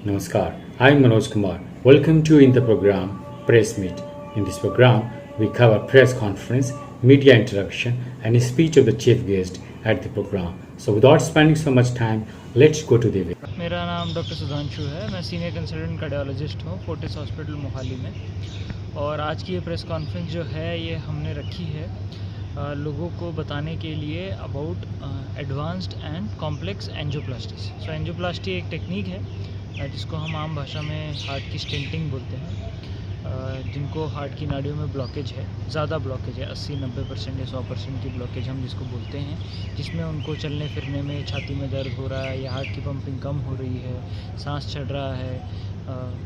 Namaskar, I am Manoj Kumar. Welcome to in the program Press Meet. In this program, we cover press conference, media interaction, and a speech of the chief guest at the program. So, without spending so much time, let's go to the video. मेरा नाम doctor Sudhanshu है। मैं senior consultant cardiologist हूँ Fortis hospital Mohali में। और आज की ये प्रेस कॉन्फ्रेंस जो है ये हमने रखी है लोगों को बताने के लिए about advanced and complex angioplasty. So angioplasty एक टेक्निक है जिसको हम आम भाषा में हार्ट की स्टेंटिंग बोलते हैं। जिनको हार्ट की नाड़ियों में ब्लॉकेज है, ज़्यादा ब्लॉकेज है, 80-90% या 100% की ब्लॉकेज हम जिसको बोलते हैं, जिसमें उनको चलने फिरने में छाती में दर्द हो रहा है या हार्ट की पंपिंग कम हो रही है, सांस चढ़ रहा है,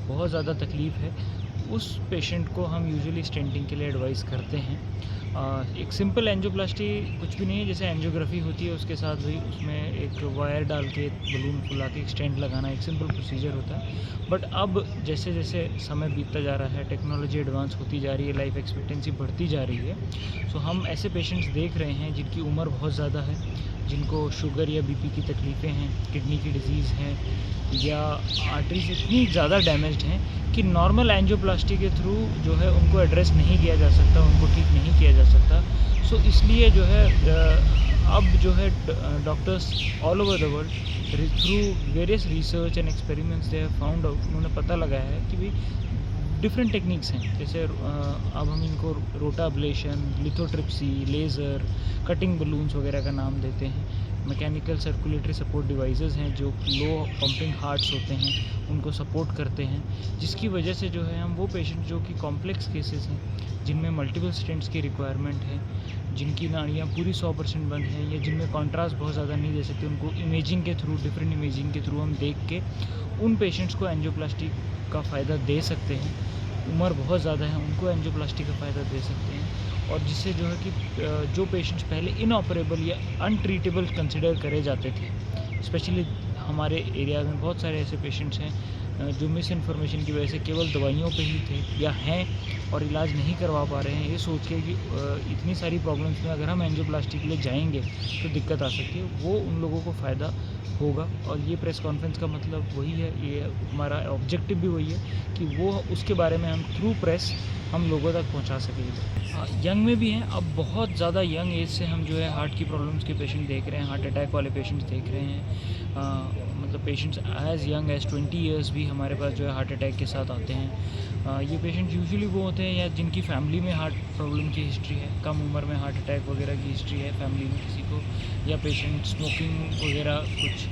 बहुत ज़्यादा तकलीफ़ है, उस पेशेंट को हम यूजुअली स्टेंटिंग के लिए एडवाइस करते हैं। एक सिंपल एंजियोप्लास्टी कुछ भी नहीं है, जैसे एंजियोग्राफी होती है उसके साथ भी उसमें एक वायर डाल के बलून फुला के एक स्टेंट लगाना एक सिंपल प्रोसीजर होता है। बट अब जैसे जैसे समय बीतता जा रहा है, टेक्नोलॉजी एडवांस होती जा रही है, लाइफ एक्सपेक्टेंसी बढ़ती जा रही है, सो हम ऐसे पेशेंट्स देख रहे हैं जिनकी उम्र बहुत ज़्यादा है, जिनको शुगर या बीपी की तकलीफ़ें हैं, किडनी की डिजीज़ हैं या आर्टरीज इतनी ज़्यादा डैमेज्ड हैं कि नॉर्मल एंजियोप्लास्टी के थ्रू जो है उनको एड्रेस नहीं किया जा सकता, उनको ठीक नहीं किया जा सकता। सो इसलिए जो है अब जो है doctors all over the world through various research and experiments they have found out, उन्होंने पता लगाया है कि भाई डिफरेंट टेक्निक्स हैं। जैसे अब हम इनको रोटा oblation, lithotripsy, laser, cutting balloons वगैरह का नाम देते हैं। मैकेनिकल सर्कुलेटरी सपोर्ट डिवाइसेस हैं जो लो पंपिंग हार्ट्स होते हैं उनको सपोर्ट करते हैं, जिसकी वजह से जो है हम वो पेशेंट जो कि कॉम्प्लेक्स केसेस हैं, जिनमें मल्टीपल स्टेंट्स की रिक्वायरमेंट है, जिनकी नाड़ियाँ पूरी 100% बंद हैं या जिनमें कॉन्ट्रास्ट बहुत ज़्यादा नहीं दे सकते, उनको इमेजिंग के थ्रू, डिफरेंट इमेजिंग के थ्रू हम देख के उन पेशेंट्स को एंजियोप्लास्टी का फ़ायदा दे सकते हैं। उम्र बहुत ज़्यादा है उनको एंजियोप्लास्टी का फ़ायदा दे सकते हैं, और जिससे जो है कि जो पेशेंट्स पहले इनऑपरेबल या अनट्रीटेबल कंसिडर करे जाते थे, स्पेशली हमारे एरिया में बहुत सारे ऐसे पेशेंट्स हैं जो मिस इन्फॉर्मेशन की वजह से केवल दवाइयों पे ही थे या हैं और इलाज नहीं करवा पा रहे हैं, ये सोच के कि इतनी सारी प्रॉब्लम्स में अगर हम एंजियोप्लास्टी के लिए जाएंगे तो दिक्कत आ सकती है, वो उन लोगों को फ़ायदा होगा। और ये प्रेस कॉन्फ्रेंस का मतलब वही है, ये हमारा ऑब्जेक्टिव भी वही है कि वो उसके बारे में हम थ्रू प्रेस हम लोगों तक पहुंचा सकेंगे। यंग में भी हैं, अब बहुत ज़्यादा यंग एज से हम जो है हार्ट की प्रॉब्लम्स के पेशेंट देख रहे हैं, हार्ट अटैक वाले पेशेंट्स देख रहे हैं। मतलब patients as young as 20 years भी हमारे पास जो है हार्ट अटैक के साथ आते हैं। ये पेशेंट यूजुअली वो होते हैं या जिनकी फैमिली में हार्ट प्रॉब्लम की हिस्ट्री है, कम उम्र में हार्ट अटैक वगैरह की हिस्ट्री है फैमिली में किसी को, या पेशेंट स्मोकिंग वगैरह कुछ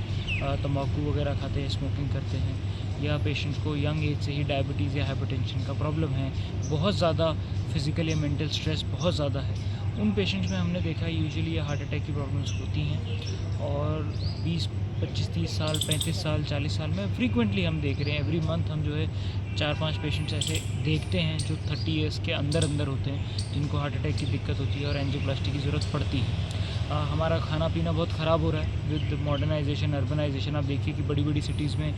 तंबाकू वगैरह खाते हैं, स्मोकिंग करते हैं, या पेशेंट्स को यंग एज से ही डायबिटीज़ या हाइपरटेंशन का प्रॉब्लम है, बहुत ज़्यादा फिज़िकल या मेंटल स्ट्रेस बहुत ज़्यादा है, उन पेशेंट्स में हमने देखा है यूजुअली हार्ट अटैक की प्रॉब्लम्स होती हैं। और 20-25-30 साल, 35 साल, 40 साल में फ्रीक्वेंटली हम देख रहे हैं, एवरी मंथ हम जो है 4-5 पेशेंट्स ऐसे देखते हैं जो 30 ईयर्स के अंदर होते हैं, जिनको हार्ट अटैक की दिक्कत होती है और एंजियोप्लास्टी की ज़रूरत पड़ती है। हमारा खाना पीना बहुत ख़राब हो रहा है विद मॉडर्नाइजेशन, अर्बनाइजेशन। आप देखिए कि बड़ी बड़ी सिटीज़ में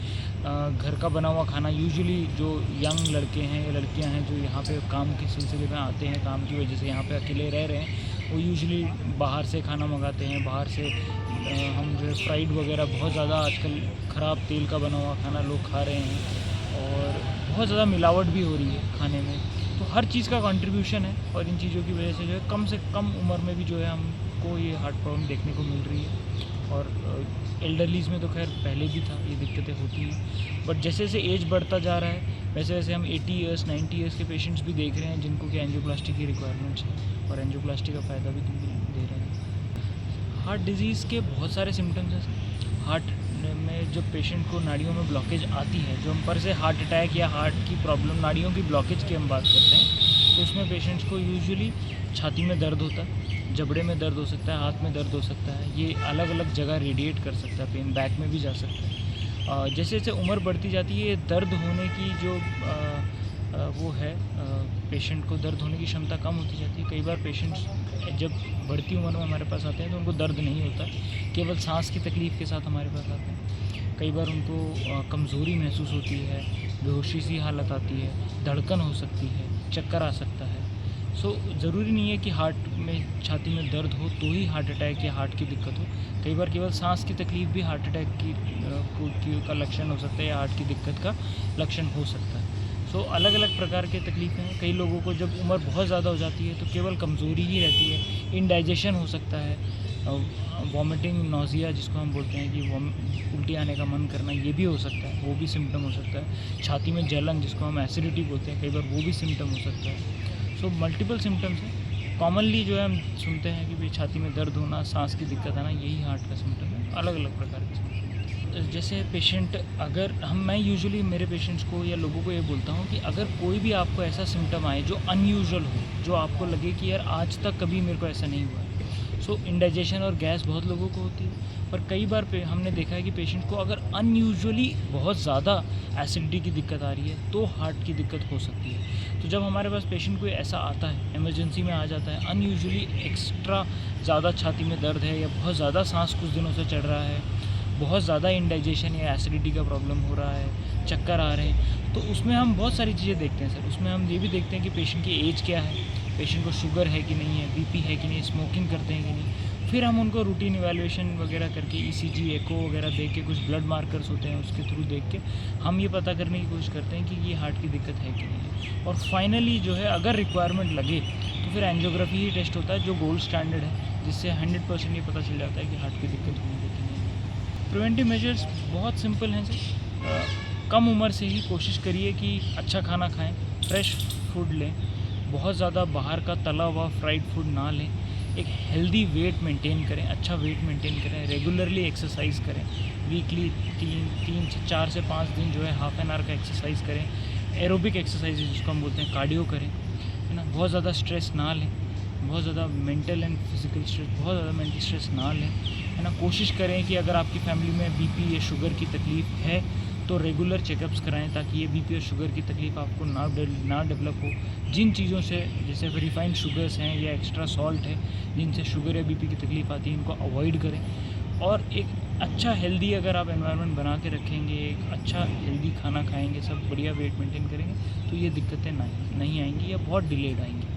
घर का बना हुआ खाना, यूजुअली जो यंग लड़के हैं या लड़कियां हैं जो यहाँ पे काम के सिलसिले में आते हैं, काम की वजह से यहाँ पे अकेले रह रहे हैं, वो यूजुअली बाहर से खाना मंगाते हैं। बाहर से हम जो है फ्राइड वगैरह बहुत ज़्यादा आजकल ख़राब तेल का बना हुआ खाना लोग खा रहे हैं, और बहुत ज़्यादा मिलावट भी हो रही है खाने में। तो हर चीज़ का कंट्रीब्यूशन है, और इन चीज़ों की वजह से जो है कम से कम उम्र में भी जो है हमको ये हार्ट प्रॉब्लम देखने को मिल रही है। और एल्डरलीज़ में तो खैर पहले भी था, ये दिक्कतें होती हैं, बट जैसे जैसे एज बढ़ता जा रहा है वैसे वैसे हम 80 ईयर्स 90 ईयर्स के पेशेंट्स भी देख रहे हैं जिनको कि एंजियोप्लास्टी की रिक्वायरमेंट्स है, और एंजियोप्लास्टी का फ़ायदा भी दे रहे हैं। हार्ट डिजीज़ के बहुत सारे सिम्टम्स हैं। हार्ट में जब पेशेंट को नाड़ियों में ब्लॉकेज आती है, जो हम पर से हार्ट अटैक या हार्ट की प्रॉब्लम, नाड़ियों की ब्लॉकेज की हम बात करते हैं, तो उसमें पेशेंट्स को यूजुअली छाती में दर्द होता है, जबड़े में दर्द हो सकता है, हाथ में दर्द हो सकता है, ये अलग अलग जगह रेडिएट कर सकता है, पेन बैक में भी जा सकता है। जैसे जैसे उम्र बढ़ती जाती है, दर्द होने की जो वो है, पेशेंट को दर्द होने की क्षमता कम होती जाती है। कई बार पेशेंट्स जब बढ़ती उम्र में हमारे पास आते हैं तो उनको दर्द नहीं होता, केवल सांस की तकलीफ़ के साथ हमारे पास आते हैं। कई बार उनको कमज़ोरी महसूस होती है, बेहोशी सी हालत आती है, धड़कन हो सकती है, चक्कर आ सकता है। सो ज़रूरी नहीं है कि हार्ट में, छाती में दर्द हो तो ही हार्ट अटैक या हार्ट की दिक्कत हो। कई बार केवल सांस की तकलीफ़ भी हार्ट अटैक का लक्षण हो सकता है या हार्ट की दिक्कत का लक्षण हो सकता है। सो अलग अलग प्रकार के तकलीफ़ें हैं। कई लोगों को जब उम्र बहुत ज़्यादा हो जाती है तो केवल कमज़ोरी ही रहती है, इंडाइजेशन हो सकता है, वॉमिटिंग, नोज़िया जिसको हम बोलते हैं कि उल्टी आने का मन करना, ये भी हो सकता है, वो भी सिम्टम हो सकता है। छाती में जलन जिसको हम एसिडिटी बोलते हैं, कई बार वो भी सिम्टम हो सकता है। सो मल्टीपल सिम्टम्स हैं। कॉमनली जो है हम सुनते हैं कि भाई छाती में दर्द होना, सांस की दिक्कत आना, यही हार्ट का सिम्टम है। अलग अलग प्रकार के सिम्टम। जैसे पेशेंट, अगर मैं यूजुअली मेरे पेशेंट्स को या लोगों को ये बोलता हूँ कि अगर कोई भी आपको ऐसा सिम्टम आए जो अनयूजुअल हो, जो आपको लगे कि यार आज तक कभी मेरे को ऐसा नहीं हुआ है। सो इंडाइजेशन और गैस बहुत लोगों को होती है, पर कई बार हमने देखा है कि पेशेंट को अगर अनयूजुअली बहुत ज़्यादा एसिडिटी की दिक्कत आ रही है तो हार्ट की दिक्कत हो सकती है। तो जब हमारे पास पेशेंट कोई ऐसा आता है, इमरजेंसी में आ जाता है, अनयूजुअली एक्स्ट्रा ज़्यादा छाती में दर्द है या बहुत ज़्यादा सांस कुछ दिनों से चढ़ रहा है, बहुत ज़्यादा इंडाइजेशन या एसिडिटी का प्रॉब्लम हो रहा है, चक्कर आ रहे हैं, तो उसमें हम बहुत सारी चीज़ें देखते हैं सर। उसमें हम ये भी देखते हैं कि पेशेंट की एज क्या है, पेशेंट को शुगर है कि नहीं है, बीपी है कि नहीं, स्मोकिंग करते हैं कि नहीं। फिर हम उनको रूटीन इवैल्यूएशन वगैरह करके ईसीजी, एको वगैरह देख के, कुछ ब्लड मार्कर्स होते हैं उसके थ्रू देख के हम ये पता करने की कोशिश करते हैं कि ये हार्ट की दिक्कत है कि नहीं है। और फाइनली जो है अगर रिक्वायरमेंट लगे तो फिर एंजियोग्राफी ही टेस्ट होता है जो गोल्ड स्टैंडर्ड है, जिससे 100% ये पता चल जाता है कि हार्ट की दिक्कत होगी कि नहीं। प्रिवेंटिव मेजर्स बहुत सिंपल हैं सर। कम उम्र से ही कोशिश करिए कि अच्छा खाना खाएं, फ्रेश फूड लें, बहुत ज़्यादा बाहर का तला हुआ फ्राइड फूड ना लें, एक हेल्दी वेट मेंटेन करें, अच्छा वेट मेंटेन करें, रेगुलरली एक्सरसाइज करें, वीकली 4 से 5 दिन जो है हाफ एन आवर का एक्सरसाइज करें, एरोबिक एक्सरसाइज जिसको हम बोलते हैं कार्डियो करें, है ना। बहुत ज़्यादा स्ट्रेस ना लें, बहुत ज़्यादा मेंटल एंड फिजिकल स्ट्रेस, बहुत ज़्यादा मेंटल स्ट्रेस ना लें, है ना। कोशिश करें कि अगर आपकी फैमिली में बीपी या शुगर की तकलीफ़ है तो रेगुलर चेकअप्स कराएं ताकि ये बीपी और शुगर की तकलीफ़ आपको ना डेवलप हो। जिन चीज़ों से, जैसे रिफाइंड शुगर्स हैं या एक्स्ट्रा सॉल्ट है, जिनसे शुगर या बीपी की तकलीफ़ आती है, इनको अवॉइड करें। और एक अच्छा हेल्दी अगर आप एनवायरनमेंट बना के रखेंगे, एक अच्छा हेल्दी खाना खाएंगे, सब बढ़िया वेट मेंटेन करेंगे, तो ये दिक्कतें नहीं आएंगी या बहुत डिलेड आएंगी।